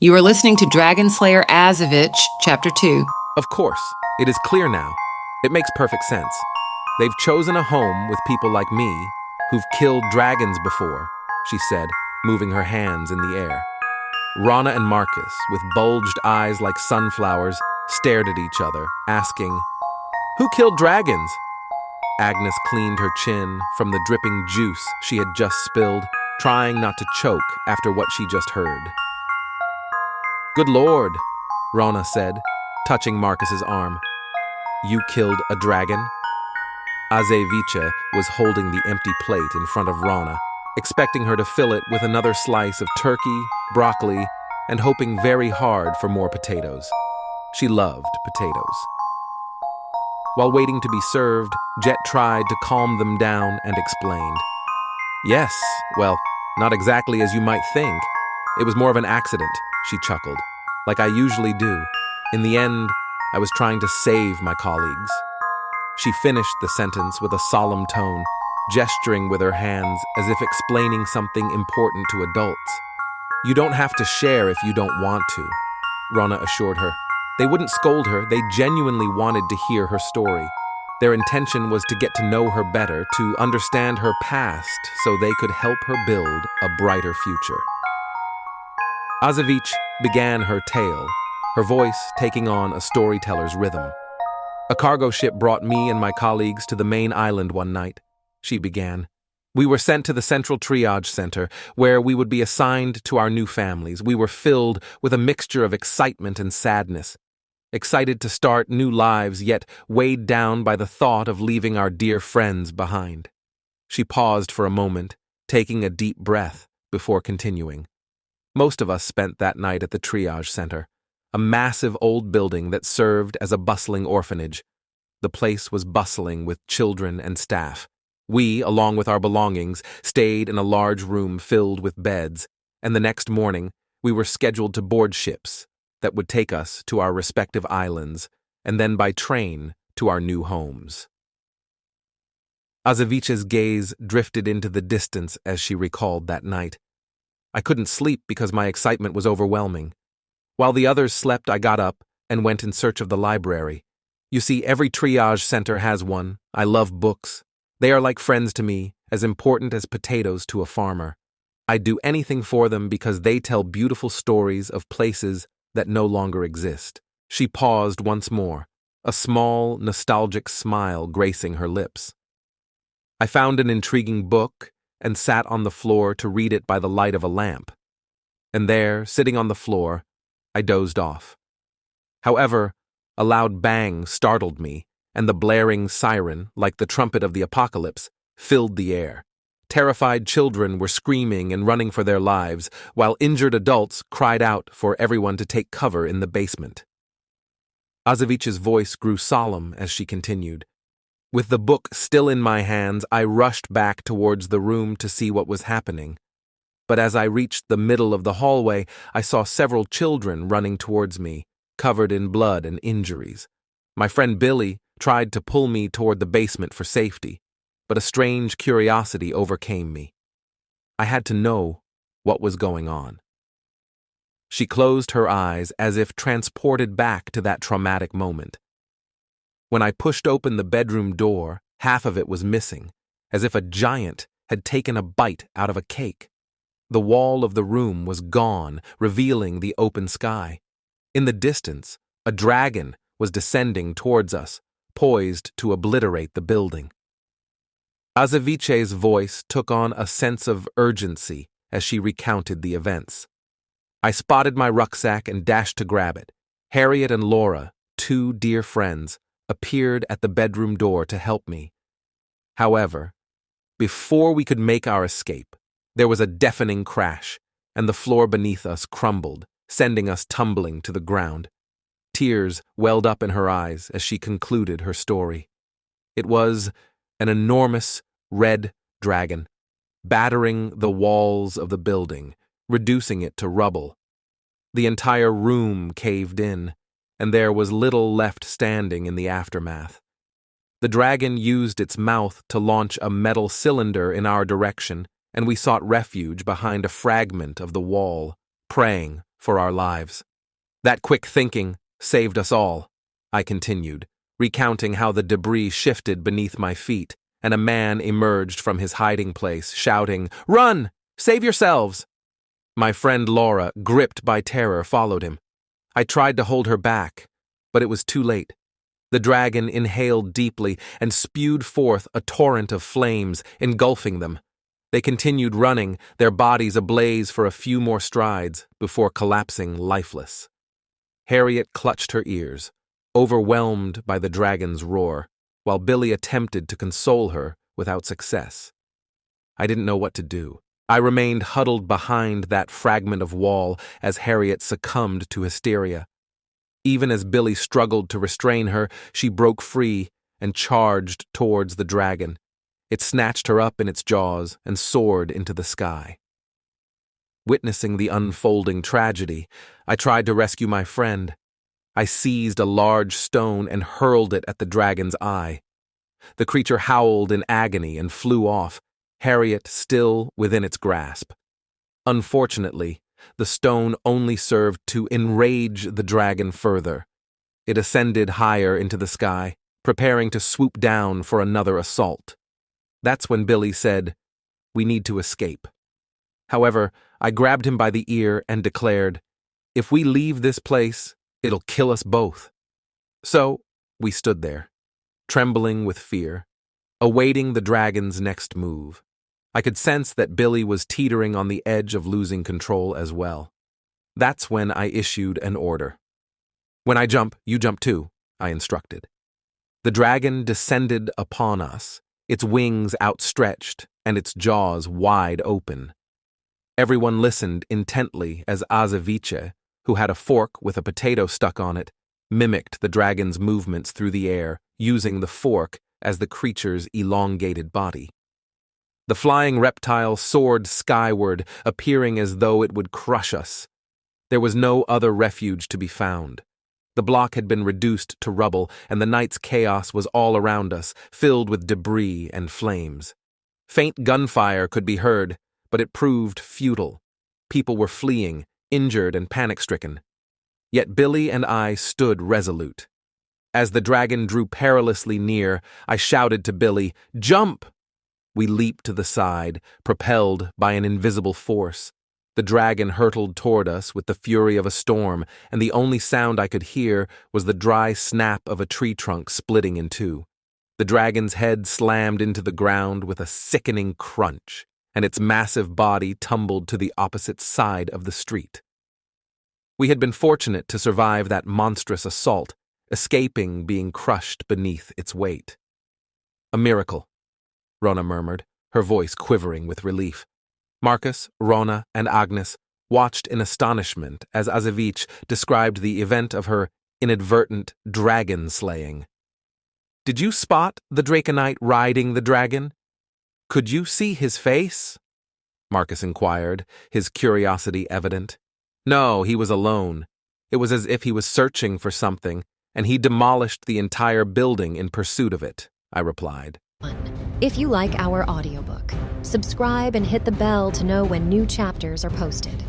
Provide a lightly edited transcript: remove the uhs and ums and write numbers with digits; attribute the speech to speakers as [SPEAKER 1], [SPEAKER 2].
[SPEAKER 1] You are listening to Dragon Slayer Azeviche, Chapter 2.
[SPEAKER 2] Of course, it is clear now. It makes perfect sense. They've chosen a home with people like me, who've killed dragons before, she said, moving her hands in the air. Rana and Marcus, with bulged eyes like sunflowers, stared at each other, asking, "Who killed dragons?" Agnes cleaned her chin from the dripping juice she had just spilled, trying not to choke after what she just heard. "Good Lord," Rana said, touching Marcus's arm. "You killed a dragon?" Azeviche was holding the empty plate in front of Rana, expecting her to fill it with another slice of turkey, broccoli, and hoping very hard for more potatoes. She loved potatoes. While waiting to be served, Jet tried to calm them down and explained. "Yes, well, not exactly as you might think. It was more of an accident," she chuckled, "like I usually do. In the end, I was trying to save my colleagues." She finished the sentence with a solemn tone, gesturing with her hands as if explaining something important to adults. "You don't have to share if you don't want to," Rana assured her. They wouldn't scold her, they genuinely wanted to hear her story. Their intention was to get to know her better, to understand her past so they could help her build a brighter future. Azeviche began her tale, her voice taking on a storyteller's rhythm. "A cargo ship brought me and my colleagues to the main island one night," she began. "We were sent to the central triage center, where we would be assigned to our new families. We were filled with a mixture of excitement and sadness. Excited to start new lives, yet weighed down by the thought of leaving our dear friends behind." She paused for a moment, taking a deep breath before continuing. "Most of us spent that night at the triage center, a massive old building that served as a bustling orphanage. The place was bustling with children and staff. We, along with our belongings, stayed in a large room filled with beds, and the next morning we were scheduled to board ships that would take us to our respective islands, and then by train to our new homes." Azeviche's gaze drifted into the distance as she recalled that night. "I couldn't sleep because my excitement was overwhelming. While the others slept, I got up and went in search of the library. You see, every triage center has one. I love books. They are like friends to me, as important as potatoes to a farmer. I'd do anything for them because they tell beautiful stories of places that no longer exist." She paused once more, a small, nostalgic smile gracing her lips. "I found an intriguing book and sat on the floor to read it by the light of a lamp. And there, sitting on the floor, I dozed off. However, a loud bang startled me, and the blaring siren, like the trumpet of the apocalypse, filled the air. Terrified children were screaming and running for their lives, while injured adults cried out for everyone to take cover in the basement." Azeviche's voice grew solemn as she continued. "With the book still in my hands, I rushed back towards the room to see what was happening. But as I reached the middle of the hallway, I saw several children running towards me, covered in blood and injuries. My friend Billy tried to pull me toward the basement for safety, but a strange curiosity overcame me. I had to know what was going on." She closed her eyes as if transported back to that traumatic moment. "When I pushed open the bedroom door, half of it was missing, as if a giant had taken a bite out of a cake. The wall of the room was gone, revealing the open sky. In the distance, a dragon was descending towards us, poised to obliterate the building." Azeviche's voice took on a sense of urgency as she recounted the events. "I spotted my rucksack and dashed to grab it. Harriet and Laura, two dear friends, appeared at the bedroom door to help me. However, before we could make our escape, there was a deafening crash, and the floor beneath us crumbled, sending us tumbling to the ground." Tears welled up in her eyes as she concluded her story. It was an enormous red dragon, battering the walls of the building, reducing it to rubble. The entire room caved in, and there was little left standing in the aftermath. The dragon used its mouth to launch a metal cylinder in our direction, and we sought refuge behind a fragment of the wall, praying for our lives. That quick thinking saved us all, I continued, recounting how the debris shifted beneath my feet, and a man emerged from his hiding place, shouting, "Run! Save yourselves!" My friend Laura, gripped by terror, followed him. I tried to hold her back, but it was too late. The dragon inhaled deeply and spewed forth a torrent of flames, engulfing them. They continued running, their bodies ablaze for a few more strides before collapsing lifeless. Harriet clutched her ears, overwhelmed by the dragon's roar, while Billy attempted to console her without success. I didn't know what to do. I remained huddled behind that fragment of wall as Harriet succumbed to hysteria. Even as Billy struggled to restrain her, she broke free and charged towards the dragon. It snatched her up in its jaws and soared into the sky. Witnessing the unfolding tragedy, I tried to rescue my friend. I seized a large stone and hurled it at the dragon's eye. The creature howled in agony and flew off, Harriet still within its grasp. Unfortunately, the stone only served to enrage the dragon further. It ascended higher into the sky, preparing to swoop down for another assault. That's when Billy said, "We need to escape." However, I grabbed him by the ear and declared, "If we leave this place, it'll kill us both." So, we stood there, trembling with fear, awaiting the dragon's next move. I could sense that Billy was teetering on the edge of losing control as well. That's when I issued an order. "When I jump, you jump too," I instructed. The dragon descended upon us, its wings outstretched and its jaws wide open. Everyone listened intently as Azeviche, who had a fork with a potato stuck on it, mimicked the dragon's movements through the air, using the fork as the creature's elongated body. The flying reptile soared skyward, appearing as though it would crush us. There was no other refuge to be found. The block had been reduced to rubble, and the night's chaos was all around us, filled with debris and flames. Faint gunfire could be heard, but it proved futile. People were fleeing, injured and panic-stricken. Yet Billy and I stood resolute. As the dragon drew perilously near, I shouted to Billy, "Jump!" We leaped to the side, propelled by an invisible force. The dragon hurtled toward us with the fury of a storm, and the only sound I could hear was the dry snap of a tree trunk splitting in two. The dragon's head slammed into the ground with a sickening crunch, and its massive body tumbled to the opposite side of the street. We had been fortunate to survive that monstrous assault, escaping being crushed beneath its weight. "A miracle," Rona murmured, her voice quivering with relief. Marcus, Rona, and Agnes watched in astonishment as Azeviche described the event of her inadvertent dragon slaying. "Did you spot the Draconite riding the dragon? Could you see his face?" Marcus inquired, his curiosity evident. "No, he was alone. It was as if he was searching for something, and he demolished the entire building in pursuit of it," I replied.
[SPEAKER 3] If you like our audiobook, subscribe and hit the bell to know when new chapters are posted.